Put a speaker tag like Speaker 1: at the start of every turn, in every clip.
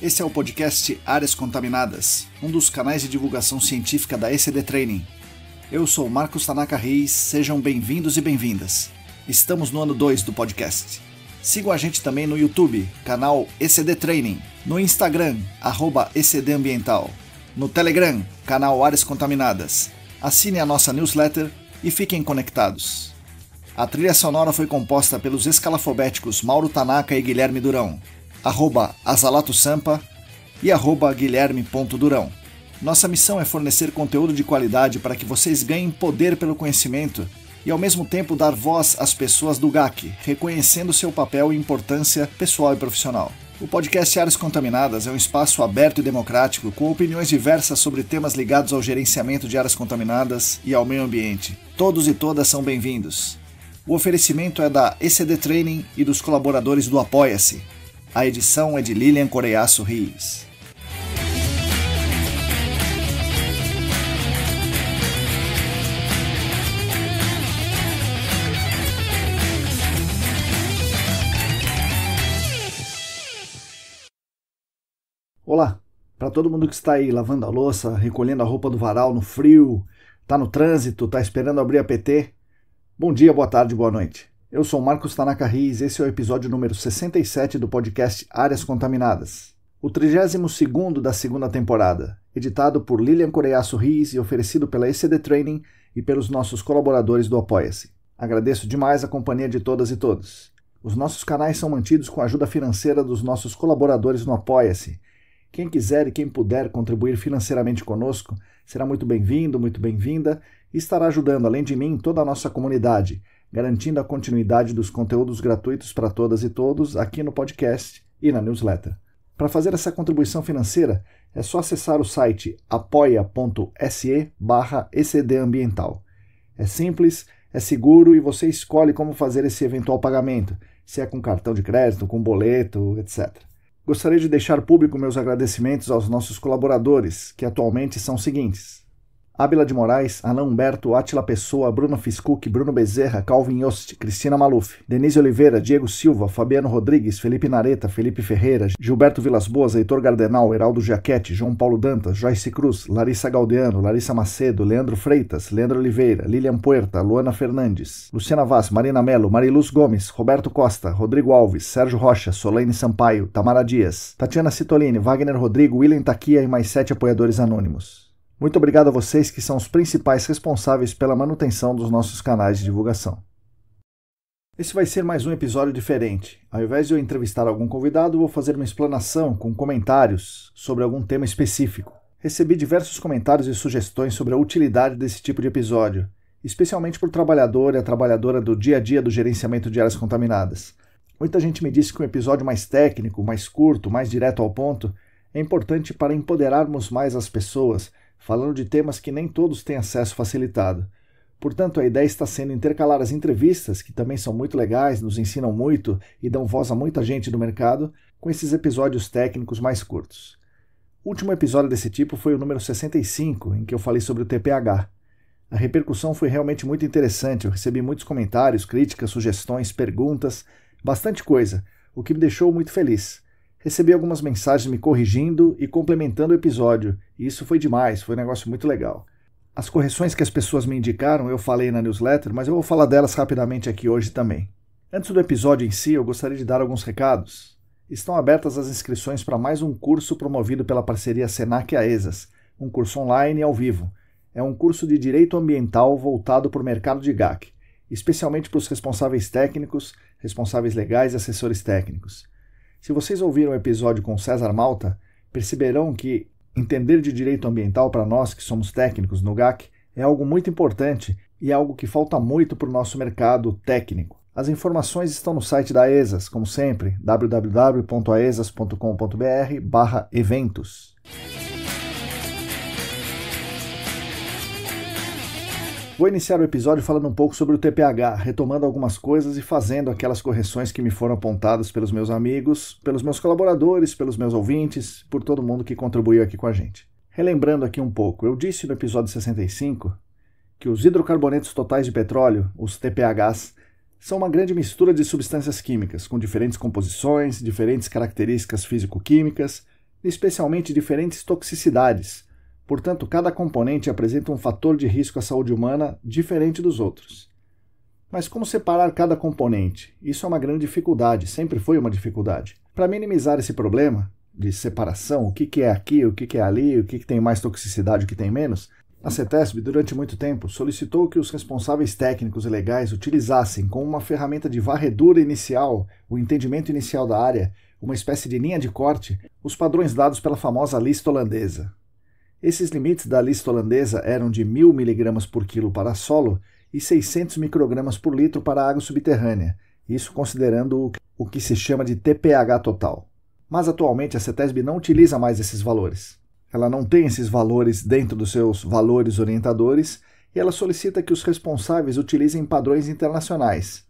Speaker 1: Esse é o podcast Áreas Contaminadas, um dos canais de divulgação científica da ECD Training. Eu sou Marcos Tanaka Reis, sejam bem-vindos e bem-vindas. Estamos no ano 2 do podcast. Sigam a gente também no YouTube, canal ECD Training, no Instagram, @ECDambiental, no Telegram, canal Áreas Contaminadas. Assine a nossa newsletter e fiquem conectados. A trilha sonora foi composta pelos escalafobéticos Mauro Tanaka e Guilherme Durão, @AzalatoSampa e @Guilherme.Durão. Nossa missão é fornecer conteúdo de qualidade para que vocês ganhem poder pelo conhecimento e ao mesmo tempo dar voz às pessoas do GAC, reconhecendo seu papel e importância pessoal e profissional. O podcast Áreas Contaminadas é um espaço aberto e democrático com opiniões diversas sobre temas ligados ao gerenciamento de áreas contaminadas e ao meio ambiente. Todos e todas são bem-vindos. O oferecimento é da ECD Training e dos colaboradores do Apoia-se. A edição é de Lilian Coreiaço Rios. Olá, para todo mundo que está aí lavando a louça, recolhendo a roupa do varal no frio, está no trânsito, está esperando abrir a PT, bom dia, boa tarde, boa noite. Eu sou Marcos Tanaka Reis, esse é o episódio número 67 do podcast Áreas Contaminadas. O 32º da segunda temporada, editado por Lilian Coreiaço Rios e oferecido pela ECD Training e pelos nossos colaboradores do Apoia-se. Agradeço demais a companhia de todas e todos. Os nossos canais são mantidos com a ajuda financeira dos nossos colaboradores no Apoia-se. Quem quiser e quem puder contribuir financeiramente conosco será muito bem-vindo, muito bem-vinda e estará ajudando, além de mim, toda a nossa comunidade, garantindo a continuidade dos conteúdos gratuitos para todas e todos aqui no podcast e na newsletter. Para fazer essa contribuição financeira, é só acessar o site apoia.se/ecdambiental. É simples, é seguro e você escolhe como fazer esse eventual pagamento, se é com cartão de crédito, com boleto, etc. Gostaria de deixar público meus agradecimentos aos nossos colaboradores, que atualmente são os seguintes: Ábila de Moraes, Alain Humberto, Átila Pessoa, Bruno Fiscuc, Bruno Bezerra, Calvin Yost, Cristina Maluf, Denise Oliveira, Diego Silva, Fabiano Rodrigues, Felipe Nareta, Felipe Ferreira, Gilberto Vilas Boas, Heitor Gardenal, Heraldo Giachetti, João Paulo Dantas, Joyce Cruz, Larissa Galdeano, Larissa Macedo, Leandro Freitas, Leandro Oliveira, Lilian Puerta, Luana Fernandes, Luciana Vaz, Marina Melo, Mariluz Gomes, Roberto Costa, Rodrigo Alves, Sérgio Rocha, Solane Sampaio, Tamara Dias, Tatiana Citolini, Wagner Rodrigo, William Taquia e mais 7 apoiadores anônimos. Muito obrigado a vocês que são os principais responsáveis pela manutenção dos nossos canais de divulgação. Esse vai ser mais um episódio diferente. Ao invés de eu entrevistar algum convidado, vou fazer uma explanação com comentários sobre algum tema específico. Recebi diversos comentários e sugestões sobre a utilidade desse tipo de episódio, especialmente por trabalhador e a trabalhadora do dia a dia do gerenciamento de áreas contaminadas. Muita gente me disse que um episódio mais técnico, mais curto, mais direto ao ponto, é importante para empoderarmos mais as pessoas, falando de temas que nem todos têm acesso facilitado. Portanto, a ideia está sendo intercalar as entrevistas, que também são muito legais, nos ensinam muito e dão voz a muita gente do mercado, com esses episódios técnicos mais curtos. O último episódio desse tipo foi o número 65, em que eu falei sobre o TPH. A repercussão foi realmente muito interessante, eu recebi muitos comentários, críticas, sugestões, perguntas, bastante coisa, o que me deixou muito feliz. Recebi algumas mensagens me corrigindo e complementando o episódio, e isso foi demais, foi um negócio muito legal. As correções que as pessoas me indicaram eu falei na newsletter, mas eu vou falar delas rapidamente aqui hoje também. Antes do episódio em si, eu gostaria de dar alguns recados. Estão abertas as inscrições para mais um curso promovido pela parceria Senac e AESAS, um curso online e ao vivo. É um curso de Direito Ambiental voltado para o mercado de GAC, especialmente para os responsáveis técnicos, responsáveis legais e assessores técnicos. Se vocês ouviram o episódio com César Malta, perceberão que entender de direito ambiental para nós que somos técnicos no GAC é algo muito importante e é algo que falta muito para o nosso mercado técnico. As informações estão no site da AESAS, como sempre, www.aesas.com.br/eventos. Vou iniciar o episódio falando um pouco sobre o TPH, retomando algumas coisas e fazendo aquelas correções que me foram apontadas pelos meus amigos, pelos meus colaboradores, pelos meus ouvintes, por todo mundo que contribuiu aqui com a gente. Relembrando aqui um pouco, eu disse no episódio 65 que os hidrocarbonetos totais de petróleo, os TPHs, são uma grande mistura de substâncias químicas, com diferentes composições, diferentes características físico-químicas, especialmente diferentes toxicidades. Portanto, cada componente apresenta um fator de risco à saúde humana diferente dos outros. Mas como separar cada componente? Isso é uma grande dificuldade, sempre foi uma dificuldade. Para minimizar esse problema de separação, o que é aqui, o que é ali, o que tem mais toxicidade, o que tem menos, a CETESB, durante muito tempo, solicitou que os responsáveis técnicos e legais utilizassem como uma ferramenta de varredura inicial, o entendimento inicial da área, uma espécie de linha de corte, os padrões dados pela famosa lista holandesa. Esses limites da lista holandesa eram de 1.000 mg por quilo para solo e 600 microgramas por litro para água subterrânea, isso considerando o que se chama de TPH total. Mas atualmente a CETESB não utiliza mais esses valores. Ela não tem esses valores dentro dos seus valores orientadores e ela solicita que os responsáveis utilizem padrões internacionais.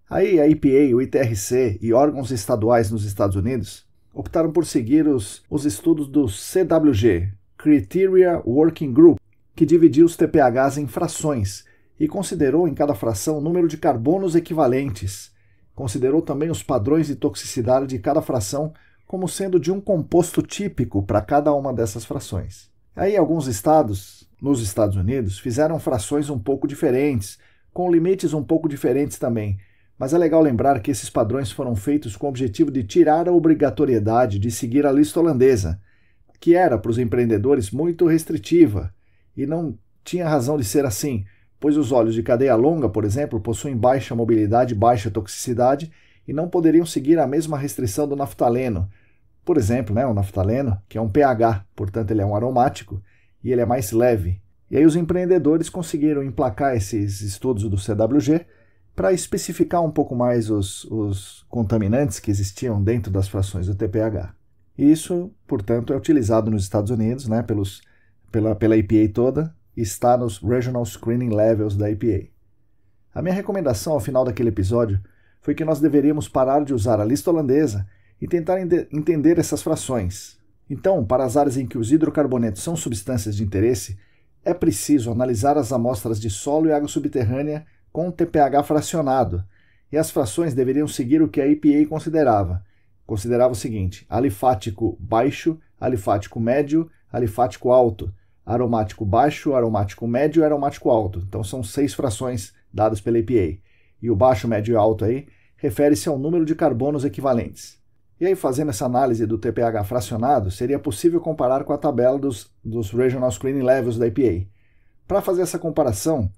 Speaker 1: Aí a EPA, o ITRC e órgãos estaduais nos Estados Unidos optaram por seguir os estudos do CWG, Criteria Working Group, que dividiu os TPHs em frações e considerou em cada fração o número de carbonos equivalentes. Considerou também os padrões de toxicidade de cada fração como sendo de um composto típico para cada uma dessas frações. Aí alguns estados, nos Estados Unidos, fizeram frações um pouco diferentes, com limites um pouco diferentes também, mas é legal lembrar que esses padrões foram feitos com o objetivo de tirar a obrigatoriedade de seguir a lista holandesa, que era para os empreendedores muito restritiva, e não tinha razão de ser assim, pois os óleos de cadeia longa, por exemplo, possuem baixa mobilidade e baixa toxicidade e não poderiam seguir a mesma restrição do naftaleno. Por exemplo, o naftaleno, que é um pH, portanto ele é um aromático e ele é mais leve. E aí os empreendedores conseguiram emplacar esses estudos do CWG para especificar um pouco mais os contaminantes que existiam dentro das frações do TPH. Isso, portanto, é utilizado nos Estados Unidos, pela EPA toda, e está nos Regional Screening Levels da EPA. A minha recomendação ao final daquele episódio foi que nós deveríamos parar de usar a lista holandesa e tentar entender essas frações. Então, para as áreas em que os hidrocarbonetos são substâncias de interesse, é preciso analisar as amostras de solo e água subterrânea com TPH fracionado, e as frações deveriam seguir o que a EPA considerava. Considerava o seguinte: alifático baixo, alifático médio, alifático alto, aromático baixo, aromático médio e aromático alto. Então são 6 frações dadas pela EPA. E o baixo, médio e alto aí refere-se ao número de carbonos equivalentes. E aí, fazendo essa análise do TPH fracionado, seria possível comparar com a tabela dos Regional Screening Levels da EPA. Para fazer essa comparação,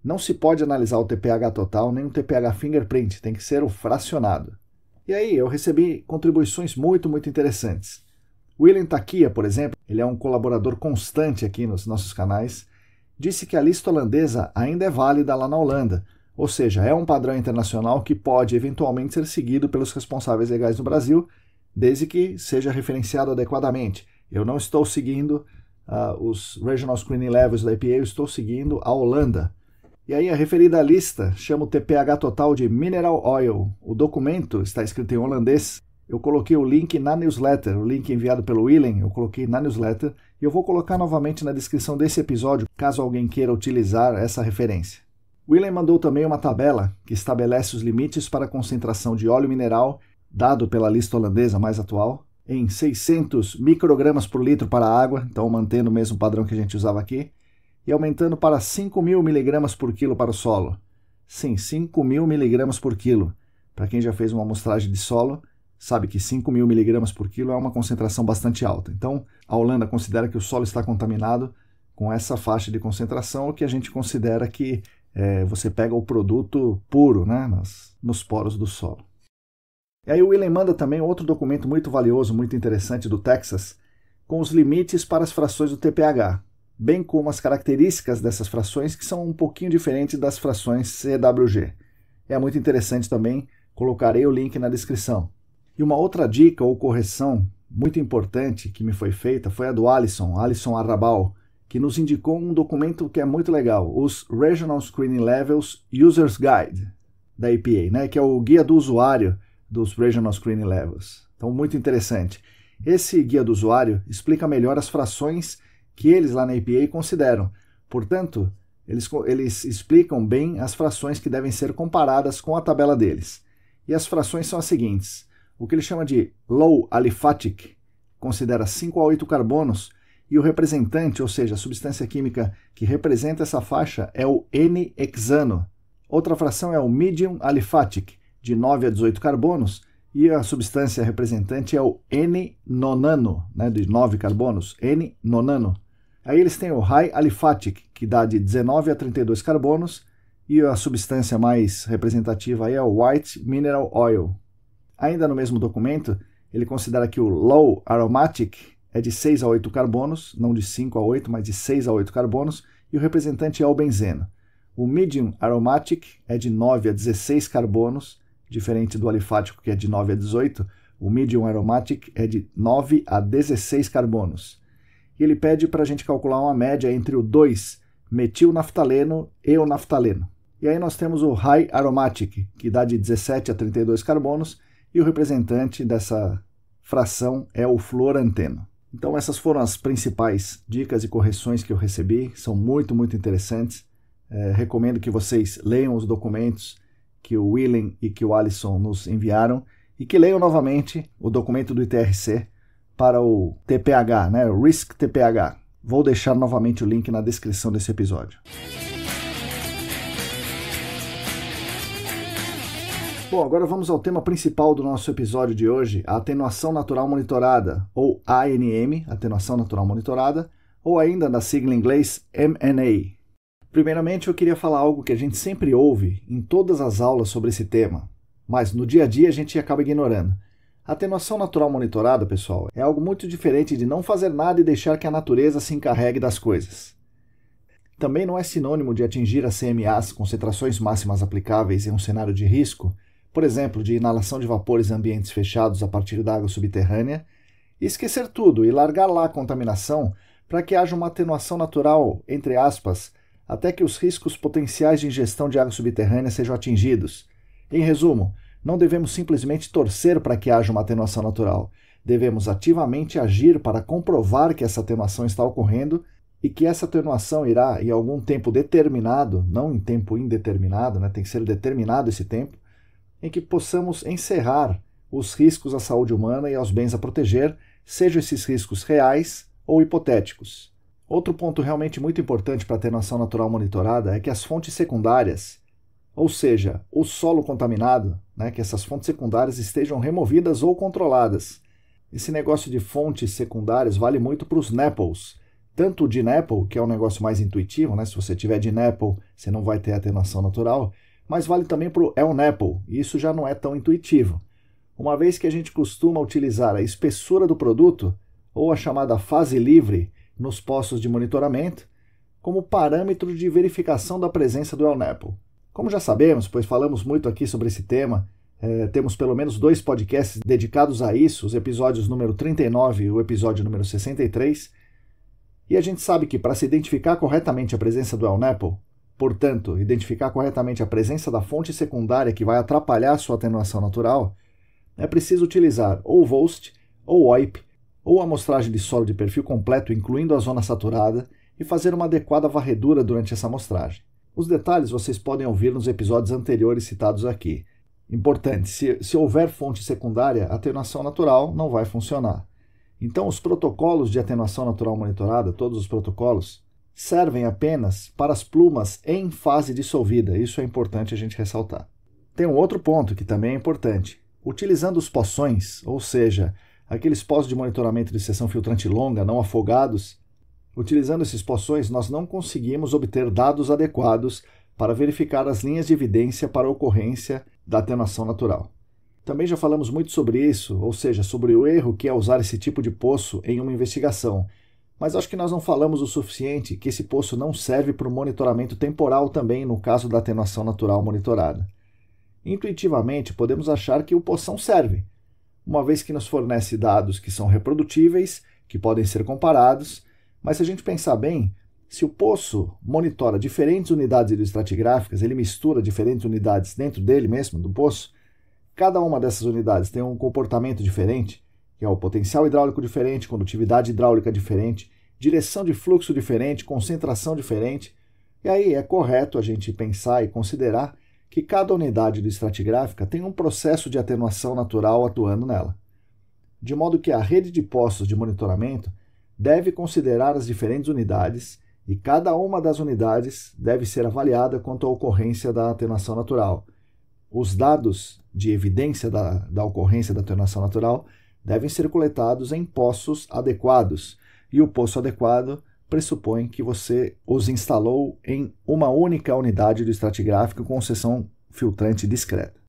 Speaker 1: não se pode analisar o TPH total nem o TPH fingerprint, tem que ser o fracionado. E aí eu recebi contribuições muito interessantes. William Takia, por exemplo, ele é um colaborador constante aqui nos nossos canais, disse que a lista holandesa ainda é válida lá na Holanda, ou seja, é um padrão internacional que pode eventualmente ser seguido pelos responsáveis legais no Brasil, desde que seja referenciado adequadamente. Eu não estou seguindo os Regional Screening Levels da EPA, eu estou seguindo a Holanda. E aí a referida lista chama o TPH total de Mineral Oil. O documento está escrito em holandês. Eu coloquei o link na newsletter, o link enviado pelo William, eu coloquei na newsletter, e eu vou colocar novamente na descrição desse episódio, caso alguém queira utilizar essa referência. William mandou também uma tabela que estabelece os limites para a concentração de óleo mineral, dado pela lista holandesa mais atual, em 600 microgramas por litro para a água, então mantendo o mesmo padrão que a gente usava aqui, e aumentando para 5.000 miligramas por quilo para o solo. Sim, 5.000 miligramas por quilo. Para quem já fez uma amostragem de solo, sabe que 5.000 miligramas por quilo é uma concentração bastante alta. Então, a Holanda considera que o solo está contaminado com essa faixa de concentração, o que a gente considera que você pega o produto puro, nos poros do solo. E aí o William manda também outro documento muito valioso, muito interessante do Texas, com os limites para as frações do TPH, bem como as características dessas frações que são um pouquinho diferentes das frações CWG. É muito interessante também, colocarei o link na descrição. E uma outra dica ou correção muito importante que me foi feita foi a do Alisson Arrabal, que nos indicou um documento que é muito legal, os Regional Screening Levels User's Guide da EPA, que é o guia do usuário dos Regional Screening Levels. Então, muito interessante. Esse guia do usuário explica melhor as frações que eles lá na EPA consideram. Portanto, eles explicam bem as frações que devem ser comparadas com a tabela deles. E as frações são as seguintes: o que ele chama de Low Aliphatic, considera 5 a 8 carbonos, e o representante, ou seja, a substância química que representa essa faixa, é o N-hexano. Outra fração é o medium aliphatic, de 9 a 18 carbonos, e a substância representante é o N-nonano, de 9 carbonos, N-nonano. Aí eles têm o high aliphatic, que dá de 19 a 32 carbonos, e a substância mais representativa aí é o white mineral oil. Ainda no mesmo documento, ele considera que o low aromatic é de 6 a 8 carbonos, não de 5 a 8, mas de 6 a 8 carbonos, e o representante é o benzeno. O medium aromatic é de 9 a 16 carbonos, diferente do alifático que é de 9 a 18, o medium aromatic é de 9 a 16 carbonos. E ele pede para a gente calcular uma média entre o 2-metilnaftaleno e o naftaleno. E aí nós temos o high aromatic, que dá de 17 a 32 carbonos, e o representante dessa fração é o fluoranteno. Então essas foram as principais dicas e correções que eu recebi, são muito, muito interessantes. Recomendo que vocês leiam os documentos que o William e que o Alisson nos enviaram e que leiam novamente o documento do ITRC para o TPH, o RISC TPH. Vou deixar novamente o link na descrição desse episódio. Bom, agora vamos ao tema principal do nosso episódio de hoje, a atenuação natural monitorada, ou ANM, atenuação natural monitorada, ou ainda na sigla em inglês MNA. Primeiramente, eu queria falar algo que a gente sempre ouve em todas as aulas sobre esse tema, mas no dia a dia a gente acaba ignorando. A atenuação natural monitorada, pessoal, é algo muito diferente de não fazer nada e deixar que a natureza se encarregue das coisas. Também não é sinônimo de atingir as CMAs, concentrações máximas aplicáveis em um cenário de risco, por exemplo, de inalação de vapores em ambientes fechados a partir da água subterrânea, e esquecer tudo e largar lá a contaminação para que haja uma atenuação natural, entre aspas, até que os riscos potenciais de ingestão de água subterrânea sejam atingidos. Em resumo, não devemos simplesmente torcer para que haja uma atenuação natural. Devemos ativamente agir para comprovar que essa atenuação está ocorrendo e que essa atenuação irá, em algum tempo determinado, não em tempo indeterminado, tem que ser determinado esse tempo, em que possamos encerrar os riscos à saúde humana e aos bens a proteger, sejam esses riscos reais ou hipotéticos. Outro ponto realmente muito importante para a atenuação natural monitorada é que as fontes secundárias, ou seja, o solo contaminado, que essas fontes secundárias estejam removidas ou controladas. Esse negócio de fontes secundárias vale muito para os NEPLs, tanto o DNEPL, que é um negócio mais intuitivo, se você tiver DNEPL, você não vai ter atenuação natural, mas vale também para o LNEPL, e isso já não é tão intuitivo, uma vez que a gente costuma utilizar a espessura do produto, ou a chamada fase livre, nos postos de monitoramento, como parâmetro de verificação da presença do LNEPL. Como já sabemos, pois falamos muito aqui sobre esse tema, temos pelo menos 2 podcasts dedicados a isso, os episódios número 39 e o episódio número 63, e a gente sabe que para se identificar corretamente a presença do LNEPL, portanto, identificar corretamente a presença da fonte secundária que vai atrapalhar a sua atenuação natural, é preciso utilizar ou VOST, ou OIP, ou amostragem de solo de perfil completo, incluindo a zona saturada, e fazer uma adequada varredura durante essa amostragem. Os detalhes vocês podem ouvir nos episódios anteriores citados aqui. Importante, se houver fonte secundária, a atenuação natural não vai funcionar. Então, os protocolos de atenuação natural monitorada, todos os protocolos, servem apenas para as plumas em fase dissolvida. Isso é importante a gente ressaltar. Tem um outro ponto que também é importante. Utilizando os poções, ou seja, aqueles poços de monitoramento de seção filtrante longa, não afogados, utilizando esses poções, nós não conseguimos obter dados adequados para verificar as linhas de evidência para a ocorrência da atenuação natural. Também já falamos muito sobre isso, ou seja, sobre o erro que é usar esse tipo de poço em uma investigação, mas acho que nós não falamos o suficiente que esse poço não serve para o monitoramento temporal também no caso da atenuação natural monitorada. Intuitivamente, podemos achar que o poção serve, uma vez que nos fornece dados que são reprodutíveis, que podem ser comparados, mas se a gente pensar bem, se o poço monitora diferentes unidades hidroestratigráficas, ele mistura diferentes unidades dentro dele mesmo, do poço, cada uma dessas unidades tem um comportamento diferente, que é o potencial hidráulico diferente, condutividade hidráulica diferente, direção de fluxo diferente, concentração diferente, e aí é correto a gente pensar e considerar que cada unidade hidroestratigráfica tem um processo de atenuação natural atuando nela. de modo que a rede de postos de monitoramento deve considerar as diferentes unidades e cada uma das unidades deve ser avaliada quanto à ocorrência da atenuação natural. Os dados de evidência da ocorrência da atenuação natural devem ser coletados em poços adequados, e o poço adequado pressupõe que você os instalou em uma única unidade do estratigráfico com seção filtrante discreta.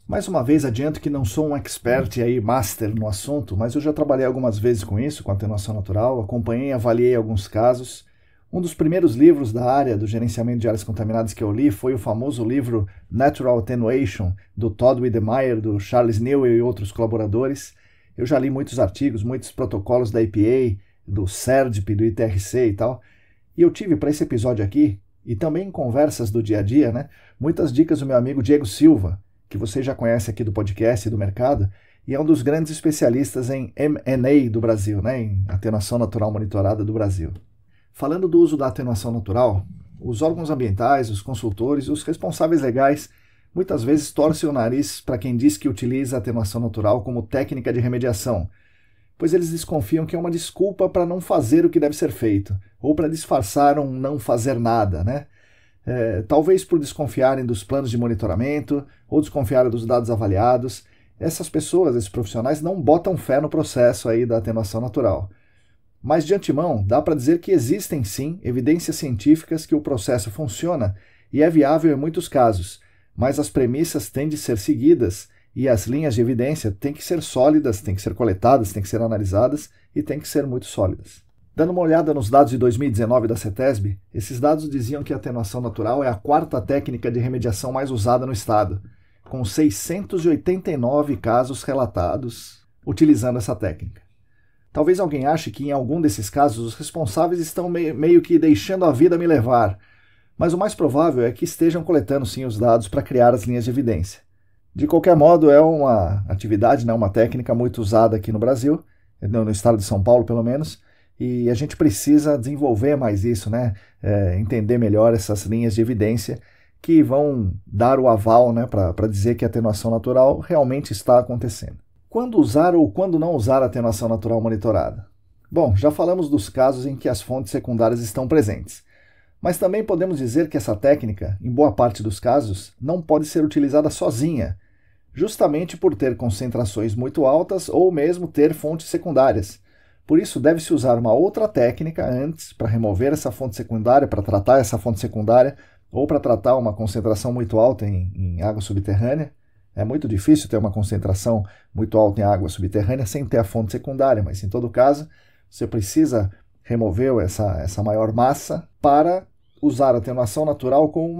Speaker 1: Mais uma vez, adianto que não sou um expert aí, master no assunto, mas eu já trabalhei algumas vezes com isso, com atenuação natural, acompanhei e avaliei alguns casos. Um dos primeiros livros da área do gerenciamento de áreas contaminadas que eu li foi o famoso livro Natural Attenuation, do Todd Wiedemeyer, do Charles Newell e outros colaboradores. Eu já li muitos artigos, muitos protocolos da EPA, do CERDP, do ITRC e tal. E eu tive para esse episódio aqui, e também em conversas do dia a dia, muitas dicas do meu amigo Diego Silva, que você já conhece aqui do podcast e do mercado, e é um dos grandes especialistas em M&A do Brasil, em atenuação natural monitorada do Brasil. Falando do uso da atenuação natural, os órgãos ambientais, os consultores e os responsáveis legais muitas vezes torcem o nariz para quem diz que utiliza a atenuação natural como técnica de remediação, pois eles desconfiam que é uma desculpa para não fazer o que deve ser feito, ou para disfarçar um não fazer nada, talvez por desconfiarem dos planos de monitoramento ou desconfiarem dos dados avaliados. Essas pessoas, esses profissionais, não botam fé no processo aí da atenuação natural. Mas, de antemão, dá para dizer que existem, sim, evidências científicas que o processo funciona e é viável em muitos casos, mas as premissas têm de ser seguidas e as linhas de evidência têm que ser sólidas, têm que ser coletadas, têm que ser analisadas e têm que ser muito sólidas. Dando uma olhada nos dados de 2019 da CETESB, esses dados diziam que a atenuação natural é a quarta técnica de remediação mais usada no estado, com 689 casos relatados utilizando essa técnica. Talvez alguém ache que em algum desses casos os responsáveis estão meio que deixando a vida me levar, mas o mais provável é que estejam coletando sim os dados para criar as linhas de evidência. De qualquer modo, é uma atividade, uma técnica muito usada aqui no Brasil, no estado de São Paulo pelo menos, e a gente precisa desenvolver mais isso, entender melhor essas linhas de evidência que vão dar o aval para dizer que a atenuação natural realmente está acontecendo. Quando usar ou quando não usar a atenuação natural monitorada? Bom, já falamos dos casos em que as fontes secundárias estão presentes, mas também podemos dizer que essa técnica, em boa parte dos casos, não pode ser utilizada sozinha, justamente por ter concentrações muito altas ou mesmo ter fontes secundárias. Por isso, deve-se usar uma outra técnica antes para remover essa fonte secundária, para tratar essa fonte secundária ou para tratar uma concentração muito alta em água subterrânea. É muito difícil ter uma concentração muito alta em água subterrânea sem ter a fonte secundária, mas em todo caso, você precisa remover essa maior massa para usar a atenuação natural com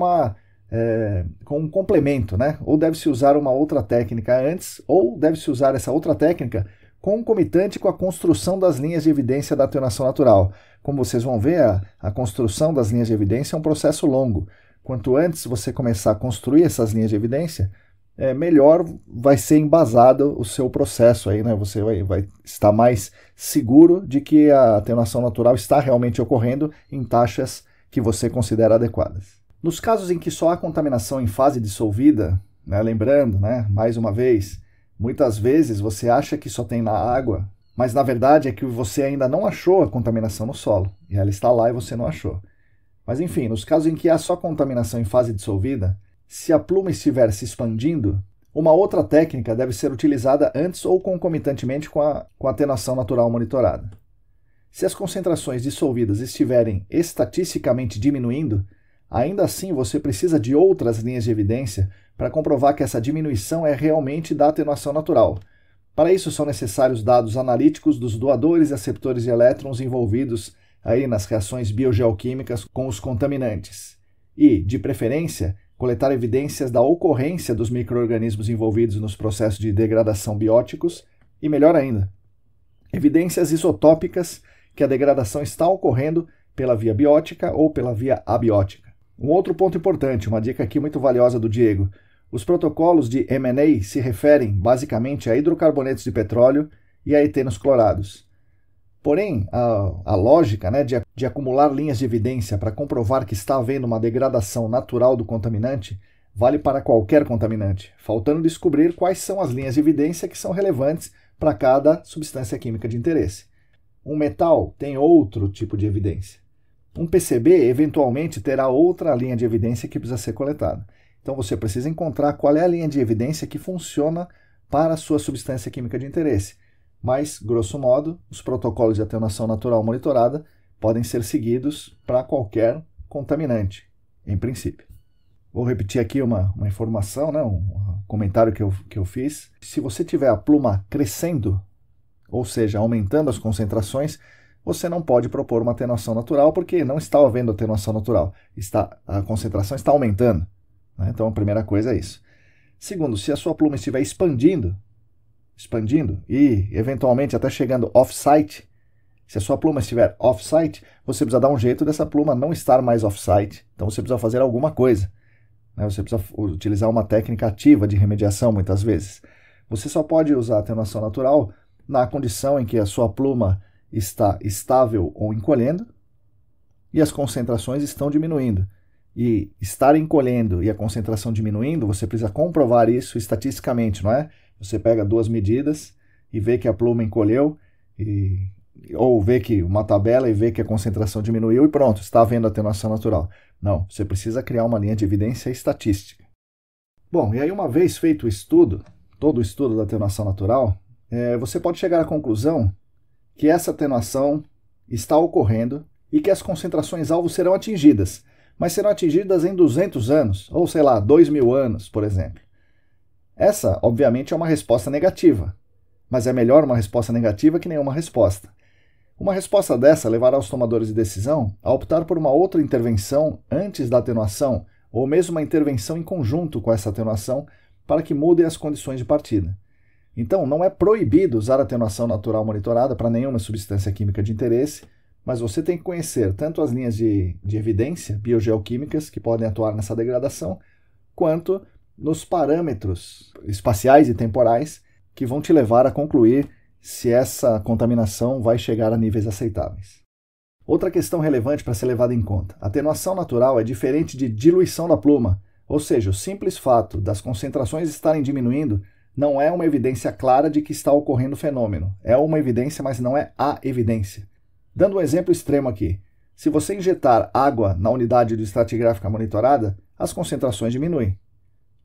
Speaker 1: um complemento, Ou deve-se usar uma outra técnica antes, ou deve-se usar essa outra técnica concomitante com a construção das linhas de evidência da atenuação natural. Como vocês vão ver, a construção das linhas de evidência é um processo longo. Quanto antes você começar a construir essas linhas de evidência, melhor vai ser embasado o seu processo aí, Você vai estar mais seguro de que a atenuação natural está realmente ocorrendo em taxas que você considera adequadas. Nos casos em que só há contaminação em fase dissolvida, lembrando, mais uma vez, muitas vezes você acha que só tem na água, mas na verdade é que você ainda não achou a contaminação no solo, e ela está lá e você não achou. Mas enfim, nos casos em que há só contaminação em fase dissolvida, se a pluma estiver se expandindo, uma outra técnica deve ser utilizada antes ou concomitantemente com a atenuação natural monitorada. Se as concentrações dissolvidas estiverem estatisticamente diminuindo, ainda assim você precisa de outras linhas de evidência para comprovar que essa diminuição é realmente da atenuação natural. Para isso são necessários dados analíticos dos doadores e aceptores de elétrons envolvidos aí nas reações biogeoquímicas com os contaminantes. E, de preferência, coletar evidências da ocorrência dos micro-organismos envolvidos nos processos de degradação bióticos e, melhor ainda, evidências isotópicas que a degradação está ocorrendo pela via biótica ou pela via abiótica. Um outro ponto importante, uma dica aqui muito valiosa do Diego: os protocolos de M&A se referem basicamente a hidrocarbonetos de petróleo e a etenos clorados. Porém, a lógica de acumular linhas de evidência para comprovar que está havendo uma degradação natural do contaminante vale para qualquer contaminante, faltando descobrir quais são as linhas de evidência que são relevantes para cada substância química de interesse. Um metal tem outro tipo de evidência. Um PCB, eventualmente, terá outra linha de evidência que precisa ser coletada. Então, você precisa encontrar qual é a linha de evidência que funciona para a sua substância química de interesse. Mas, grosso modo, os protocolos de atenuação natural monitorada podem ser seguidos para qualquer contaminante, em princípio. Vou repetir aqui uma informação, né, um comentário que eu fiz. Se você tiver a pluma crescendo, ou seja, aumentando as concentrações, você não pode propor uma atenuação natural, porque não está havendo atenuação natural. A concentração está aumentando. Né? Então, a primeira coisa é isso. Segundo, se a sua pluma estiver expandindo e, eventualmente, até chegando off-site, se a sua pluma estiver off-site, você precisa dar um jeito dessa pluma não estar mais off-site. Então, você precisa fazer alguma coisa. Né? Você precisa utilizar uma técnica ativa de remediação, muitas vezes. Você só pode usar a atenuação natural na condição em que a sua pluma está estável ou encolhendo e as concentrações estão diminuindo. E estar encolhendo e a concentração diminuindo, você precisa comprovar isso estatisticamente, não é? Você pega duas medidas e vê que a pluma encolheu, ou vê que uma tabela e vê que a concentração diminuiu e pronto, está havendo atenuação natural. Não, você precisa criar uma linha de evidência estatística. Bom, e aí uma vez feito o estudo, todo o estudo da atenuação natural, você pode chegar à conclusão que essa atenuação está ocorrendo e que as concentrações-alvo serão atingidas, mas serão atingidas em 200 anos, ou sei lá, 2000 anos, por exemplo. Essa, obviamente, é uma resposta negativa, mas é melhor uma resposta negativa que nenhuma resposta. Uma resposta dessa levará os tomadores de decisão a optar por uma outra intervenção antes da atenuação, ou mesmo uma intervenção em conjunto com essa atenuação para que mudem as condições de partida. Então, não é proibido usar atenuação natural monitorada para nenhuma substância química de interesse, mas você tem que conhecer tanto as linhas de evidência biogeoquímicas que podem atuar nessa degradação, quanto nos parâmetros espaciais e temporais que vão te levar a concluir se essa contaminação vai chegar a níveis aceitáveis. Outra questão relevante para ser levada em conta: a atenuação natural é diferente de diluição da pluma, ou seja, o simples fato das concentrações estarem diminuindo não é uma evidência clara de que está ocorrendo o fenômeno. É uma evidência, mas não é a evidência. Dando um exemplo extremo aqui, se você injetar água na unidade de estratigráfica monitorada, as concentrações diminuem.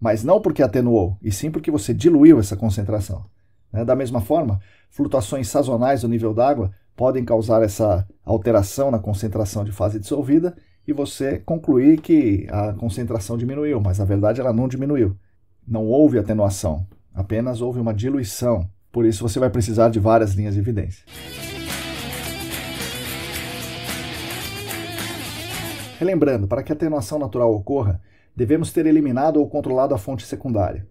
Speaker 1: Mas não porque atenuou, e sim porque você diluiu essa concentração. Da mesma forma, flutuações sazonais do nível d'água podem causar essa alteração na concentração de fase dissolvida e você concluir que a concentração diminuiu, mas na verdade ela não diminuiu. Não houve atenuação, apenas houve uma diluição. Por isso você vai precisar de várias linhas de evidência. Relembrando, para que a atenuação natural ocorra, devemos ter eliminado ou controlado a fonte secundária.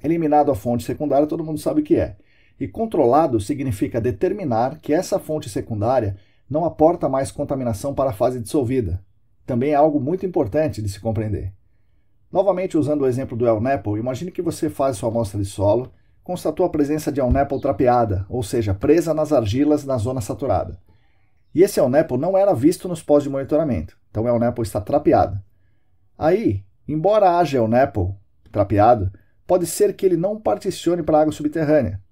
Speaker 1: Eliminado a fonte secundária, todo mundo sabe o que é. E controlado significa determinar que essa fonte secundária não aporta mais contaminação para a fase dissolvida. Também é algo muito importante de se compreender. Novamente, usando o exemplo do El-Nepal, imagine que você faz sua amostra de solo, constatou a presença de El-Nepal trapeada, ou seja, presa nas argilas na zona saturada. E esse El-Nepal não era visto nos postos de monitoramento, então o El-Nepal está trapeado. Aí, embora haja El-Nepal trapeado, pode ser que ele não particione para a água subterrânea.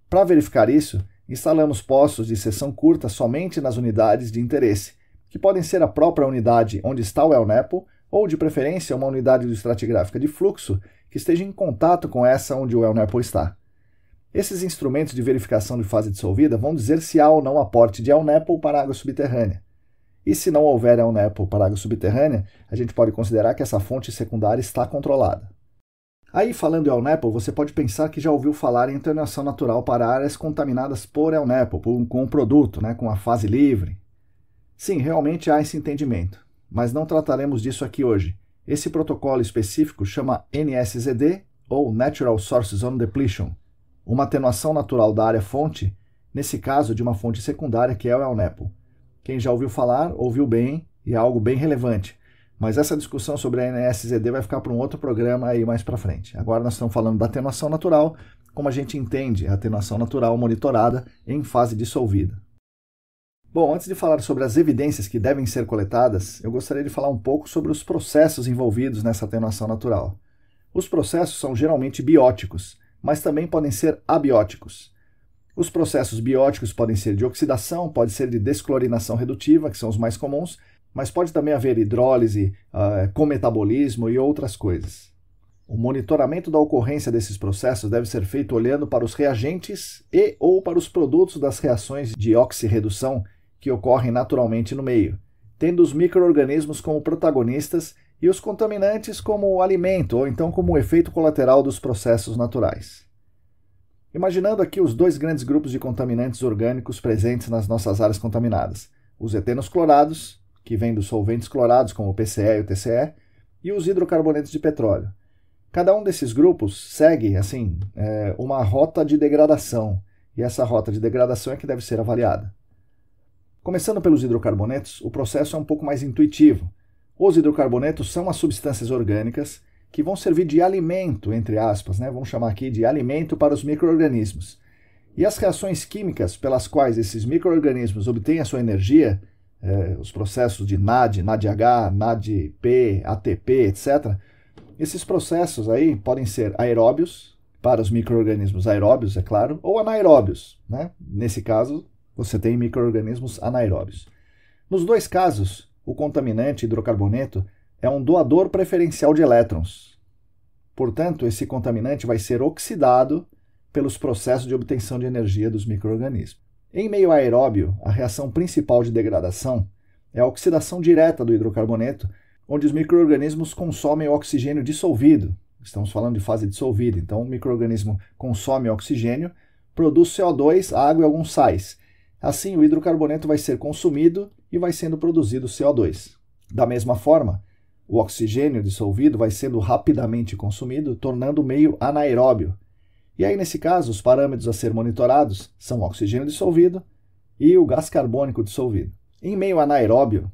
Speaker 1: Para verificar isso, instalamos poços de seção curta somente nas unidades de interesse, que podem ser a própria unidade onde está o El-Nepal, ou, de preferência, uma unidade de estratigráfica de fluxo que esteja em contato com essa onde o El-Nepal está. Esses instrumentos de verificação de fase dissolvida vão dizer se há ou não aporte de El-Nepal para a água subterrânea. E se não houver El-Nepal para a água subterrânea, a gente pode considerar que essa fonte secundária está controlada. Aí, falando em El-Nepal, você pode pensar que já ouviu falar em atenuação natural para áreas contaminadas por El-Nepal, com um produto, com a fase livre. Sim, realmente há esse entendimento, mas não trataremos disso aqui hoje. Esse protocolo específico chama NSZD, ou Natural Source Zone Depletion, uma atenuação natural da área fonte, nesse caso de uma fonte secundária que é o El-Nepal. Quem já ouviu falar, ouviu bem e é algo bem relevante. Mas essa discussão sobre a NSZD vai ficar para um outro programa aí mais para frente. Agora nós estamos falando da atenuação natural, como a gente entende a atenuação natural monitorada em fase dissolvida. Bom, antes de falar sobre as evidências que devem ser coletadas, eu gostaria de falar um pouco sobre os processos envolvidos nessa atenuação natural. Os processos são geralmente bióticos, mas também podem ser abióticos. Os processos bióticos podem ser de oxidação, pode ser de desclorinação redutiva, que são os mais comuns, mas pode também haver hidrólise, cometabolismo e outras coisas. O monitoramento da ocorrência desses processos deve ser feito olhando para os reagentes e ou para os produtos das reações de oxirredução que ocorrem naturalmente no meio, tendo os micro-organismos como protagonistas e os contaminantes como alimento ou então como efeito colateral dos processos naturais. Imaginando aqui os dois grandes grupos de contaminantes orgânicos presentes nas nossas áreas contaminadas, os etenos clorados, que vêm dos solventes clorados como o PCE e o TCE, e os hidrocarbonetos de petróleo. Cada um desses grupos segue, uma rota de degradação, e essa rota de degradação é que deve ser avaliada. Começando pelos hidrocarbonetos, o processo é um pouco mais intuitivo. Os hidrocarbonetos são as substâncias orgânicas que vão servir de alimento, entre aspas, vamos chamar aqui de alimento para os micro-organismos. E as reações químicas pelas quais esses micro-organismos obtêm a sua energia, os processos de NAD, NADH, NADP, ATP, etc., esses processos aí podem ser aeróbios, para os micro-organismos aeróbios, é claro, ou anaeróbios. Nesse caso, você tem micro-organismos anaeróbios. Nos dois casos, o contaminante hidrocarboneto é um doador preferencial de elétrons. Portanto, esse contaminante vai ser oxidado pelos processos de obtenção de energia dos micro-organismos. Em meio aeróbio, a reação principal de degradação é a oxidação direta do hidrocarboneto, onde os micro-organismos consomem o oxigênio dissolvido. Estamos falando de fase dissolvida, então o micro-organismo consome oxigênio, produz CO2, água e alguns sais. Assim, o hidrocarboneto vai ser consumido e vai sendo produzido CO2. Da mesma forma, o oxigênio dissolvido vai sendo rapidamente consumido, tornando o meio anaeróbio. E aí, nesse caso, os parâmetros a ser monitorados são o oxigênio dissolvido e o gás carbônico dissolvido. Em meio anaeróbio,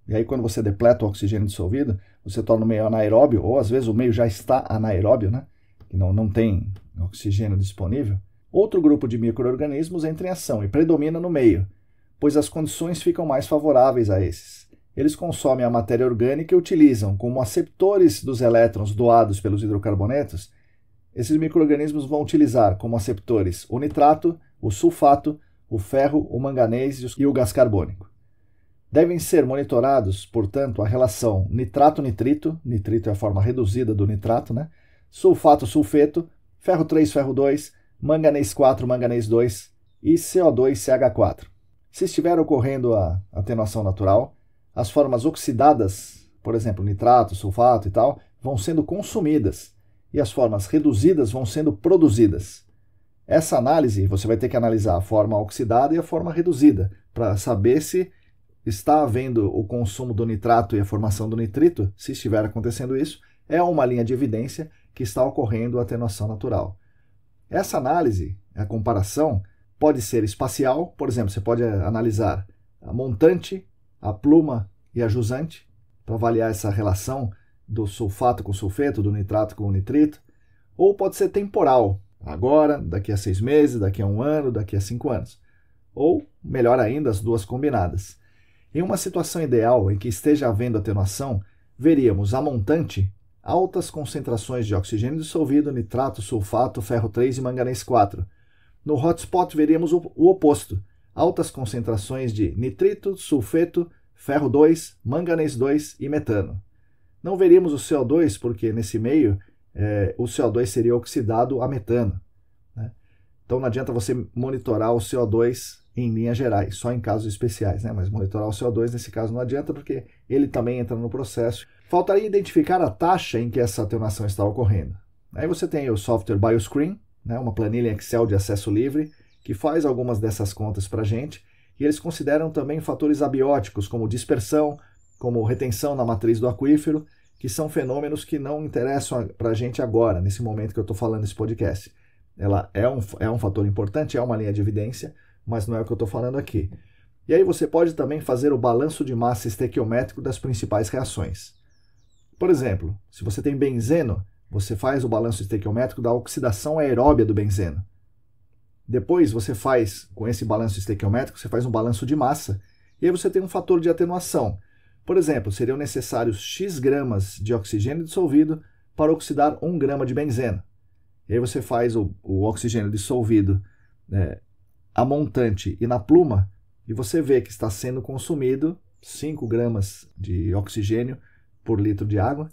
Speaker 1: e aí quando você depleta o oxigênio dissolvido, você torna o meio anaeróbio, ou às vezes o meio já está anaeróbio, que não tem oxigênio disponível. Outro grupo de micro-organismos entra em ação e predomina no meio, pois as condições ficam mais favoráveis a esses. Eles consomem a matéria orgânica e utilizam como aceptores dos elétrons doados pelos hidrocarbonetos. Esses micro-organismos vão utilizar como aceptores o nitrato, o sulfato, o ferro, o manganês e o gás carbônico. Devem ser monitorados, portanto, a relação nitrato-nitrito, nitrito é a forma reduzida do nitrato, sulfato-sulfeto, ferro 3, ferro 2, manganês 4, manganês 2 e CO2CH4. Se estiver ocorrendo a atenuação natural, as formas oxidadas, por exemplo, nitrato, sulfato e tal, vão sendo consumidas e as formas reduzidas vão sendo produzidas. Essa análise, você vai ter que analisar a forma oxidada e a forma reduzida, para saber se está havendo o consumo do nitrato e a formação do nitrito. Se estiver acontecendo isso, é uma linha de evidência que está ocorrendo a atenuação natural. Essa análise, a comparação, pode ser espacial, por exemplo, você pode analisar a montante, a pluma e a jusante, para avaliar essa relação do sulfato com sulfeto, do nitrato com o nitrito, ou pode ser temporal, agora, daqui a 6 meses, daqui a 1 ano, daqui a 5 anos, ou, melhor ainda, as duas combinadas. Em uma situação ideal em que esteja havendo atenuação, veríamos a montante, altas concentrações de oxigênio dissolvido, nitrato, sulfato, ferro 3 e manganês 4. No hotspot veríamos o oposto, altas concentrações de nitrito, sulfeto, ferro 2, manganês 2 e metano. Não veríamos o CO2 porque nesse meio o CO2 seria oxidado a metano. Então não adianta você monitorar o CO2 em linhas gerais, só em casos especiais, mas monitorar o CO2 nesse caso não adianta porque ele também entra no processo. Faltaria identificar a taxa em que essa atenuação está ocorrendo. Aí você tem o software BioScreen, uma planilha Excel de acesso livre, que faz algumas dessas contas para a gente, e eles consideram também fatores abióticos, como dispersão, como retenção na matriz do aquífero, que são fenômenos que não interessam para a gente agora, nesse momento que eu estou falando nesse podcast. Ela é um fator importante, é uma linha de evidência, mas não é o que eu estou falando aqui. E aí você pode também fazer o balanço de massa estequiométrico das principais reações. Por exemplo, se você tem benzeno, você faz o balanço estequiométrico da oxidação aeróbia do benzeno. Depois você faz, com esse balanço estequiométrico, você faz um balanço de massa, e aí você tem um fator de atenuação. Por exemplo, seriam necessários X gramas de oxigênio dissolvido para oxidar 1 grama de benzeno. E aí você faz o oxigênio dissolvido a montante e na pluma, e você vê que está sendo consumido 5 gramas de oxigênio por litro de água,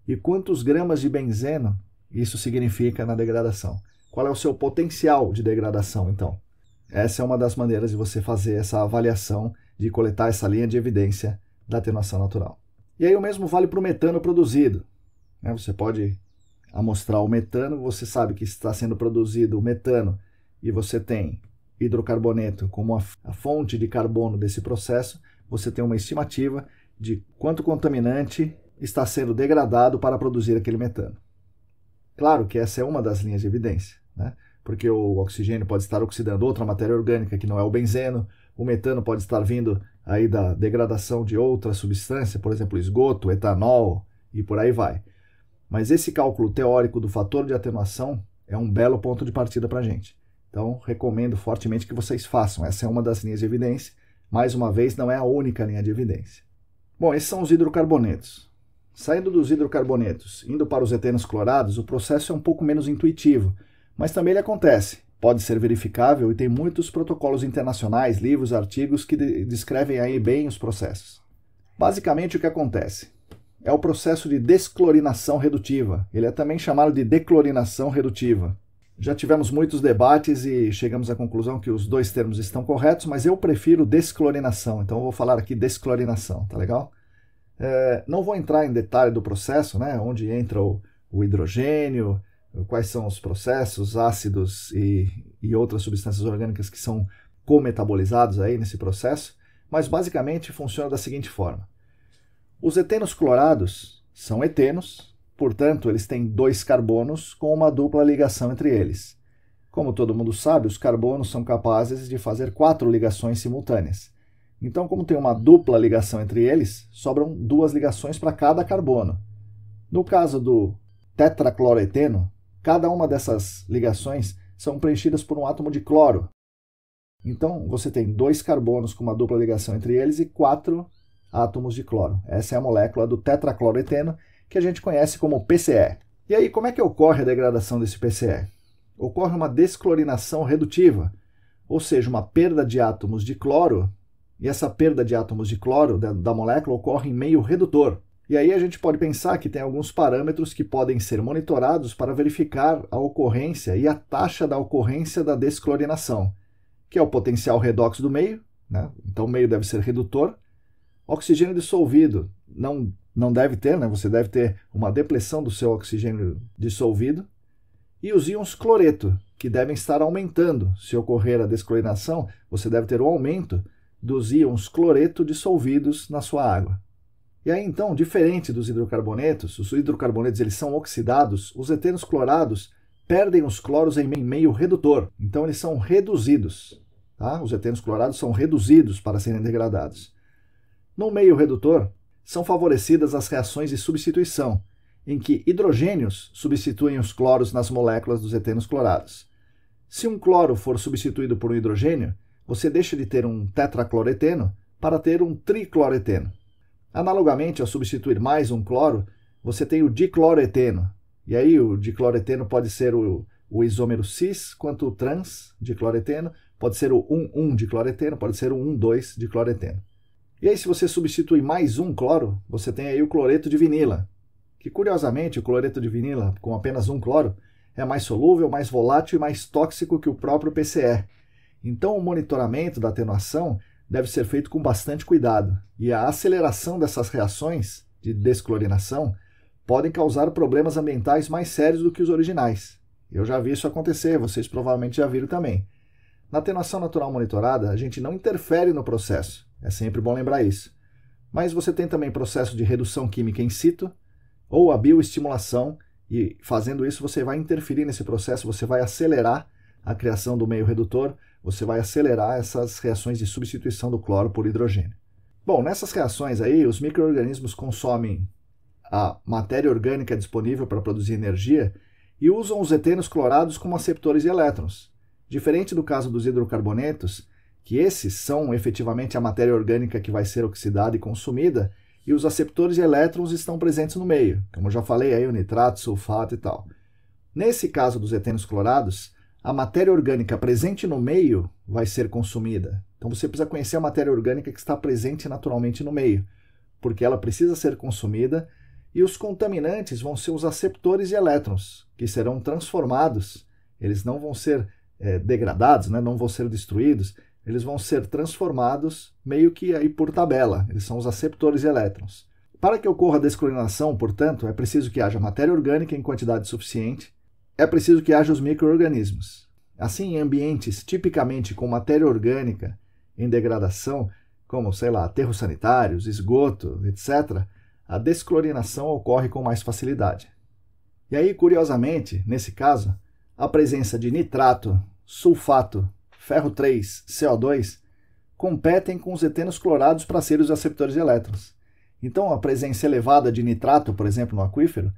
Speaker 1: e quantos gramas de benzeno isso significa na degradação. Qual é o seu potencial de degradação, então? Essa é uma das maneiras de você fazer essa avaliação, de coletar essa linha de evidência da atenuação natural. E aí o mesmo vale para o metano produzido. Você pode amostrar o metano, você sabe que está sendo produzido o metano e você tem hidrocarboneto como a fonte de carbono desse processo, você tem uma estimativa de quanto contaminante está sendo degradado para produzir aquele metano. Claro que essa é uma das linhas de evidência, porque o oxigênio pode estar oxidando outra matéria orgânica que não é o benzeno, o metano pode estar vindo aí da degradação de outra substância, por exemplo, esgoto, etanol e por aí vai. Mas esse cálculo teórico do fator de atenuação é um belo ponto de partida para a gente. Então, recomendo fortemente que vocês façam. Essa é uma das linhas de evidência. Mais uma vez, não é a única linha de evidência. Bom, esses são os hidrocarbonetos. Saindo dos hidrocarbonetos, indo para os etenos clorados, o processo é um pouco menos intuitivo, mas também ele acontece. Pode ser verificável e tem muitos protocolos internacionais, livros, artigos que descrevem aí bem os processos. Basicamente, o que acontece é o processo de desclorinação redutiva. Ele é também chamado de declorinação redutiva. Já tivemos muitos debates e chegamos à conclusão que os dois termos estão corretos, mas eu prefiro desclorinação, então eu vou falar aqui desclorinação, tá legal? Não vou entrar em detalhe do processo, onde entra o hidrogênio, quais são os processos, ácidos e outras substâncias orgânicas que são cometabolizados aí nesse processo, mas basicamente funciona da seguinte forma. Os etenos clorados são etenos, portanto eles têm 2 carbonos com uma dupla ligação entre eles. Como todo mundo sabe, os carbonos são capazes de fazer 4 ligações simultâneas. Então, como tem uma dupla ligação entre eles, sobram 2 ligações para cada carbono. No caso do tetracloreteno, cada uma dessas ligações são preenchidas por um átomo de cloro. Então, você tem 2 carbonos com uma dupla ligação entre eles e 4 átomos de cloro. Essa é a molécula do tetracloreteno, que a gente conhece como PCE. E aí, como é que ocorre a degradação desse PCE? Ocorre uma desclorinação redutiva, ou seja, uma perda de átomos de cloro, e essa perda de átomos de cloro da molécula ocorre em meio redutor. E aí a gente pode pensar que tem alguns parâmetros que podem ser monitorados para verificar a ocorrência e a taxa da ocorrência da desclorinação, que é o potencial redox do meio, então o meio deve ser redutor. Oxigênio dissolvido não deve ter, você deve ter uma depleção do seu oxigênio dissolvido. E os íons cloreto, que devem estar aumentando. Se ocorrer a desclorinação, você deve ter um aumento dos íons cloreto dissolvidos na sua água. E aí, então, diferente dos hidrocarbonetos, os hidrocarbonetos eles são oxidados, os etenos clorados perdem os cloros em meio redutor. Então, eles são reduzidos. Os etenos clorados são reduzidos para serem degradados. No meio redutor, são favorecidas as reações de substituição, em que hidrogênios substituem os cloros nas moléculas dos etenos clorados. Se um cloro for substituído por um hidrogênio, você deixa de ter um tetracloreteno para ter um tricloreteno. Analogamente, ao substituir mais um cloro, você tem o dicloreteno. E aí o dicloreteno pode ser o isômero cis, quanto o trans dicloreteno, pode ser o 1,1 dicloreteno, pode ser o 1,2 dicloreteno. E aí, se você substitui mais um cloro, você tem aí o cloreto de vinila, que curiosamente o cloreto de vinila, com apenas um cloro, é mais solúvel, mais volátil e mais tóxico que o próprio PCE. Então, o monitoramento da atenuação deve ser feito com bastante cuidado, e a aceleração dessas reações de desclorinação podem causar problemas ambientais mais sérios do que os originais. Eu já vi isso acontecer, vocês provavelmente já viram também. Na atenuação natural monitorada, a gente não interfere no processo, é sempre bom lembrar isso. Mas você tem também processo de redução química in situ, ou a bioestimulação, e fazendo isso você vai interferir nesse processo, você vai acelerar a criação do meio redutor, você vai acelerar essas reações de substituição do cloro por hidrogênio. Bom, nessas reações aí, os micro-organismos consomem a matéria orgânica disponível para produzir energia e usam os etenos clorados como aceptores de elétrons. Diferente do caso dos hidrocarbonetos, que esses são efetivamente a matéria orgânica que vai ser oxidada e consumida, e os aceptores de elétrons estão presentes no meio, como eu já falei aí, o nitrato, sulfato e tal. Nesse caso dos etenos clorados, a matéria orgânica presente no meio vai ser consumida. Então você precisa conhecer a matéria orgânica que está presente naturalmente no meio, porque ela precisa ser consumida, e os contaminantes vão ser os aceptores de elétrons, que serão transformados. Eles não vão ser degradados, né? Não vão ser destruídos, eles vão ser transformados meio que aí por tabela. Eles são os aceptores de elétrons. Para que ocorra a desclorinação, portanto, é preciso que haja matéria orgânica em quantidade suficiente, é preciso que haja os micro-organismos. Assim, em ambientes tipicamente com matéria orgânica em degradação, como, sei lá, aterros sanitários, esgoto, etc., a desclorinação ocorre com mais facilidade. E aí, curiosamente, nesse caso, a presença de nitrato, sulfato, ferro 3, CO2, competem com os etenos clorados para serem os aceptores de elétrons. Então, a presença elevada de nitrato, por exemplo, no aquífero,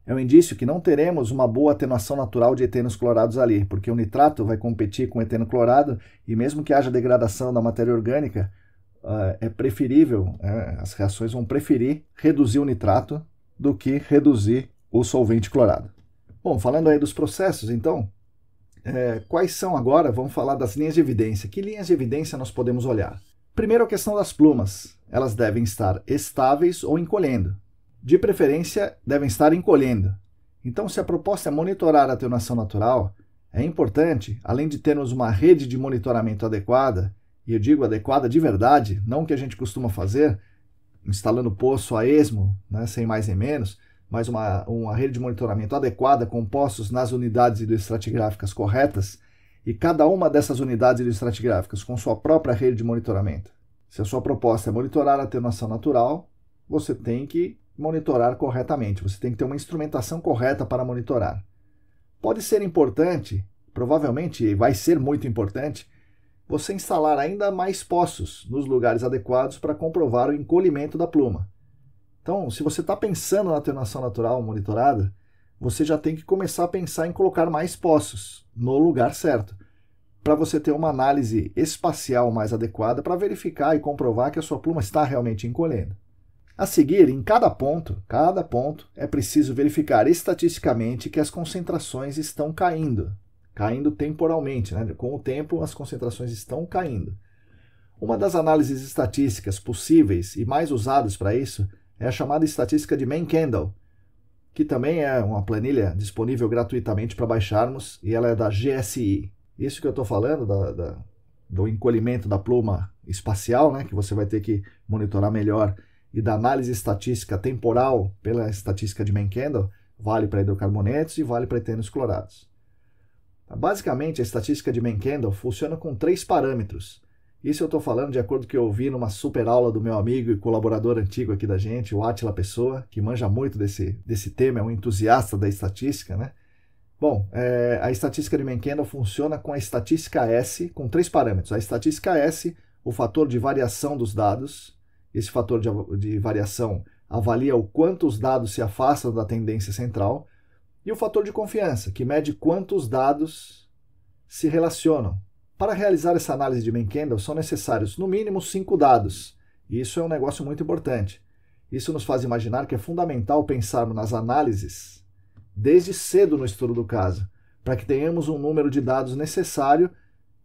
Speaker 1: é um indício que não teremos uma boa atenuação natural de etenos clorados ali, porque o nitrato vai competir com o eteno clorado, e mesmo que haja degradação da matéria orgânica, é preferível, as reações vão preferir reduzir o nitrato do que reduzir o solvente clorado. Bom, falando aí dos processos, então, quais são agora? Vamos falar das linhas de evidência. Que linhas de evidência nós podemos olhar? Primeiro, a questão das plumas. Elas devem estar estáveis ou encolhendo. De preferência, devem estar encolhendo. Então, se a proposta é monitorar a atenuação natural, é importante, além de termos uma rede de monitoramento adequada, e eu digo adequada de verdade, não o que a gente costuma fazer, instalando poço a esmo, né, sem mais nem menos, mas uma rede de monitoramento adequada com postos nas unidades hidroestratigráficas corretas, e cada uma dessas unidades hidroestratigráficas com sua própria rede de monitoramento. Se a sua proposta é monitorar a atenuação natural, você tem que monitorar corretamente, você tem que ter uma instrumentação correta para monitorar. Pode ser importante, provavelmente vai ser muito importante, você instalar ainda mais poços nos lugares adequados para comprovar o encolhimento da pluma. Então, se você está pensando na atenuação natural monitorada, você já tem que começar a pensar em colocar mais poços no lugar certo, para você ter uma análise espacial mais adequada para verificar e comprovar que a sua pluma está realmente encolhendo. A seguir, em cada ponto, é preciso verificar estatisticamente que as concentrações estão caindo temporalmente, né? Com o tempo as concentrações estão caindo. Uma das análises estatísticas possíveis e mais usadas para isso é a chamada estatística de Mann-Kendall, que também é uma planilha disponível gratuitamente para baixarmos, e ela é da GSI. Isso que eu estou falando, do encolhimento da pluma espacial, né, que você vai ter que monitorar melhor, e da análise estatística temporal pela estatística de Mann-Kendall, vale para hidrocarbonetos e vale para etenos clorados. Basicamente, a estatística de Mann-Kendall funciona com 3 parâmetros. Isso eu estou falando de acordo com o que eu vi numa super aula do meu amigo e colaborador antigo aqui da gente, o Átila Pessoa, que manja muito desse tema, é um entusiasta da estatística, né? Bom, a estatística de Mann-Kendall funciona com a estatística S, com 3 parâmetros. A estatística S, o fator de variação dos dados. Esse fator de variação avalia o quanto os dados se afastam da tendência central. E o fator de confiança, que mede quantos dados se relacionam. Para realizar essa análise de Mann-Kendall, são necessários, no mínimo, 5 dados. E isso é um negócio muito importante. Isso nos faz imaginar que é fundamental pensarmos nas análises desde cedo no estudo do caso, para que tenhamos um número de dados necessário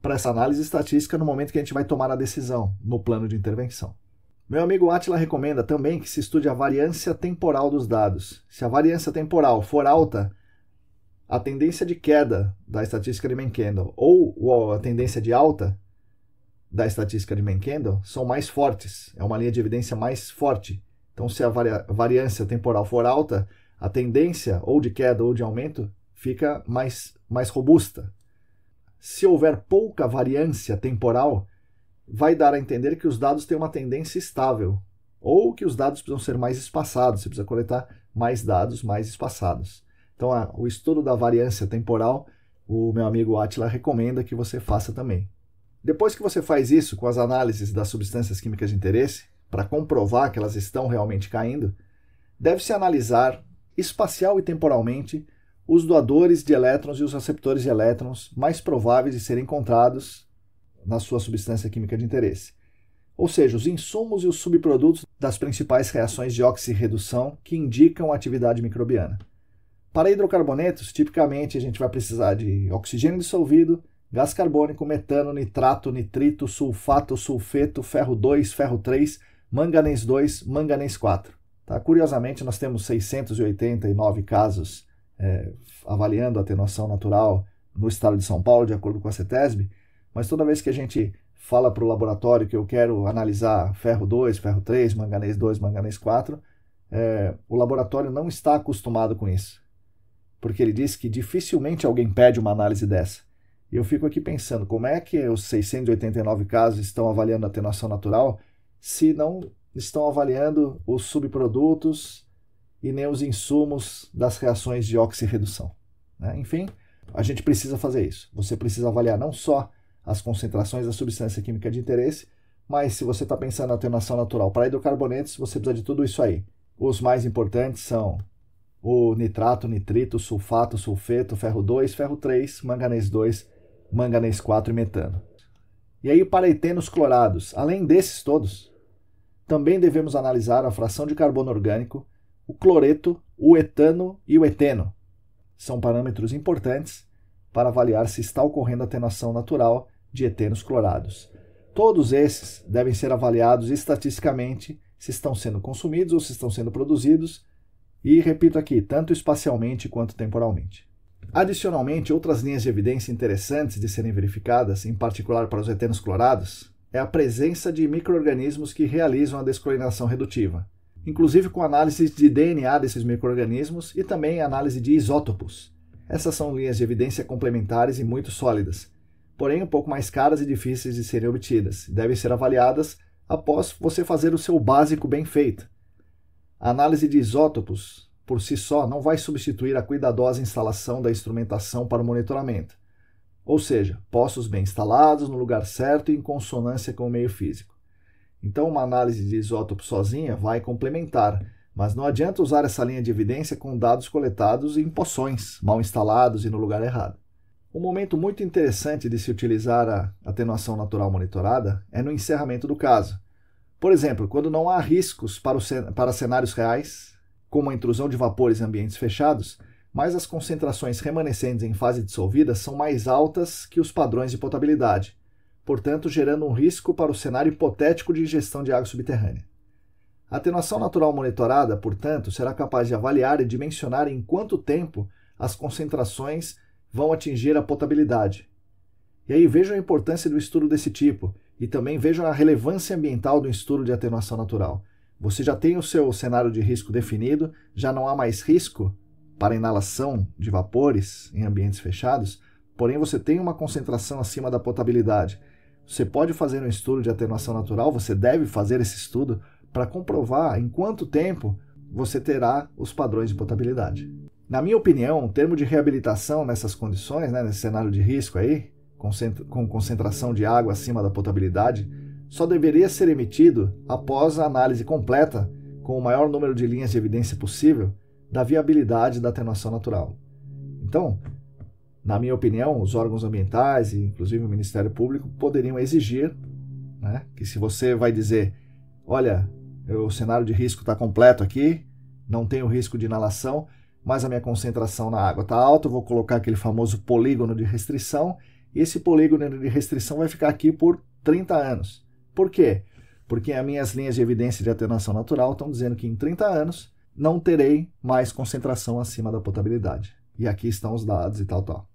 Speaker 1: para essa análise estatística no momento que a gente vai tomar a decisão, no plano de intervenção. Meu amigo Átila recomenda também que se estude a variância temporal dos dados. Se a variância temporal for alta, a tendência de queda da estatística de Mann-Kendall ou a tendência de alta da estatística de Mann-Kendall são mais fortes. É uma linha de evidência mais forte. Então, se a variância temporal for alta, a tendência ou de queda ou de aumento fica mais robusta. Se houver pouca variância temporal, vai dar a entender que os dados têm uma tendência estável, ou que os dados precisam ser mais espaçados, você precisa coletar mais dados mais espaçados. Então, o estudo da variância temporal, o meu amigo Átila recomenda que você faça também. Depois que você faz isso com as análises das substâncias químicas de interesse, para comprovar que elas estão realmente caindo, deve-se analisar espacial e temporalmente os doadores de elétrons e os receptores de elétrons mais prováveis de serem encontrados na sua substância química de interesse. Ou seja, os insumos e os subprodutos das principais reações de oxirredução que indicam a atividade microbiana. Para hidrocarbonetos, tipicamente a gente vai precisar de oxigênio dissolvido, gás carbônico, metano, nitrato, nitrito, sulfato, sulfeto, ferro 2, ferro 3, manganês 2, manganês 4. Tá? Curiosamente, nós temos 689 casos avaliando a atenuação natural no estado de São Paulo, de acordo com a CETESB, mas toda vez que a gente fala para o laboratório que eu quero analisar ferro 2, ferro 3, manganês 2, manganês 4, o laboratório não está acostumado com isso, porque ele diz que dificilmente alguém pede uma análise dessa. E eu fico aqui pensando, como é que os 689 casos estão avaliando a atenuação natural se não estão avaliando os subprodutos e nem os insumos das reações de oxirredução, né? Enfim, a gente precisa fazer isso. Você precisa avaliar não só as concentrações da substância química de interesse, mas se você está pensando na atenuação natural para hidrocarbonetos, você precisa de tudo isso aí. Os mais importantes são o nitrato, nitrito, sulfato, sulfeto, ferro 2, ferro 3, manganês 2, manganês 4 e metano. E aí, para etenos clorados, além desses todos, também devemos analisar a fração de carbono orgânico, o cloreto, o etano e o eteno. São parâmetros importantes para avaliar se está ocorrendo atenuação natural de etenos clorados. Todos esses devem ser avaliados estatisticamente se estão sendo consumidos ou se estão sendo produzidos, e repito aqui, tanto espacialmente quanto temporalmente. Adicionalmente, outras linhas de evidência interessantes de serem verificadas, em particular para os etenos clorados, é a presença de micro-organismos que realizam a desclorinação redutiva, inclusive com análise de DNA desses micro-organismos e também análise de isótopos. Essas são linhas de evidência complementares e muito sólidas, porém um pouco mais caras e difíceis de serem obtidas. Devem ser avaliadas após você fazer o seu básico bem feito. A análise de isótopos, por si só, não vai substituir a cuidadosa instalação da instrumentação para o monitoramento, ou seja, poços bem instalados no lugar certo e em consonância com o meio físico. Então, uma análise de isótopo sozinha vai complementar, mas não adianta usar essa linha de evidência com dados coletados em poções, mal instalados e no lugar errado. Um momento muito interessante de se utilizar a atenuação natural monitorada é no encerramento do caso. Por exemplo, quando não há riscos para cenários reais, como a intrusão de vapores em ambientes fechados, mas as concentrações remanescentes em fase dissolvida são mais altas que os padrões de potabilidade, portanto gerando um risco para o cenário hipotético de ingestão de água subterrânea. A atenuação natural monitorada, portanto, será capaz de avaliar e dimensionar em quanto tempo as concentrações vão atingir a potabilidade. E aí vejam a importância do estudo desse tipo, e também vejam a relevância ambiental do estudo de atenuação natural. Você já tem o seu cenário de risco definido, já não há mais risco para inalação de vapores em ambientes fechados, porém você tem uma concentração acima da potabilidade. Você pode fazer um estudo de atenuação natural, você deve fazer esse estudo para comprovar em quanto tempo você terá os padrões de potabilidade. Na minha opinião, o termo de reabilitação nessas condições, nesse cenário de risco aí, com concentração de água acima da potabilidade, só deveria ser emitido após a análise completa, com o maior número de linhas de evidência possível, da viabilidade da atenuação natural. Então, na minha opinião, os órgãos ambientais e inclusive o Ministério Público poderiam exigir, que se você vai dizer, olha, o cenário de risco está completo aqui, não tenho risco de inalação, mas a minha concentração na água está alta, eu vou colocar aquele famoso polígono de restrição, e esse polígono de restrição vai ficar aqui por 30 anos. Por quê? Porque as minhas linhas de evidência de atenuação natural estão dizendo que em 30 anos não terei mais concentração acima da potabilidade. E aqui estão os dados e tal.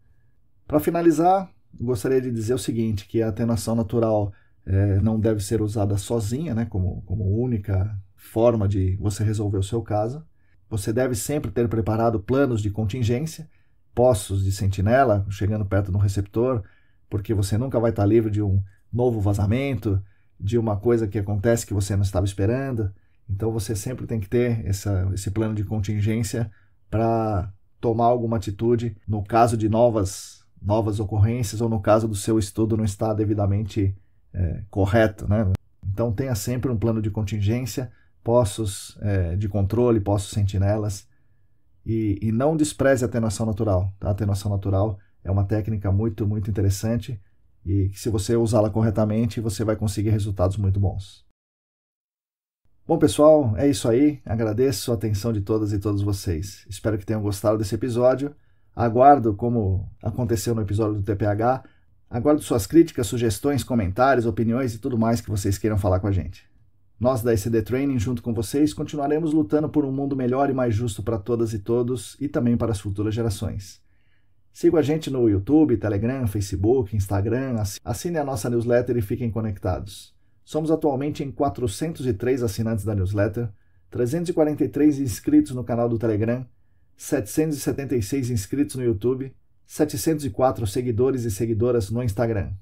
Speaker 1: Para finalizar, gostaria de dizer o seguinte, que a atenuação natural não deve ser usada sozinha, como única forma de você resolver o seu caso. Você deve sempre ter preparado planos de contingência, poços de sentinela chegando perto do receptor, porque você nunca vai estar livre de um novo vazamento, de uma coisa que acontece que você não estava esperando. Então você sempre tem que ter esse plano de contingência para tomar alguma atitude no caso de novas ocorrências ou no caso do seu estudo não estar devidamente correto. Então tenha sempre um plano de contingência, poços de controle, poços sentinelas, e não despreze a atenuação natural. A atenuação natural é uma técnica muito, muito interessante e que se você usá-la corretamente, você vai conseguir resultados muito bons. Bom, pessoal, é isso aí. Agradeço a atenção de todas e todos vocês. Espero que tenham gostado desse episódio. Aguardo, como aconteceu no episódio do TPH, aguardo suas críticas, sugestões, comentários, opiniões e tudo mais que vocês queiram falar com a gente. Nós da ECD Training, junto com vocês, continuaremos lutando por um mundo melhor e mais justo para todas e todos e também para as futuras gerações. Sigam a gente no YouTube, Telegram, Facebook, Instagram, assinem a nossa newsletter e fiquem conectados. Somos atualmente em 403 assinantes da newsletter, 343 inscritos no canal do Telegram, 776 inscritos no YouTube, 704 seguidores e seguidoras no Instagram.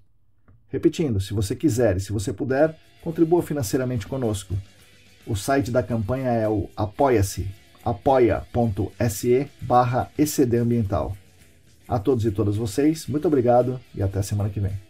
Speaker 1: Repetindo, se você quiser e se você puder, contribua financeiramente conosco. O site da campanha é o Apoia-se, apoia.se/ECDambiental. A todos e todas vocês, muito obrigado e até semana que vem.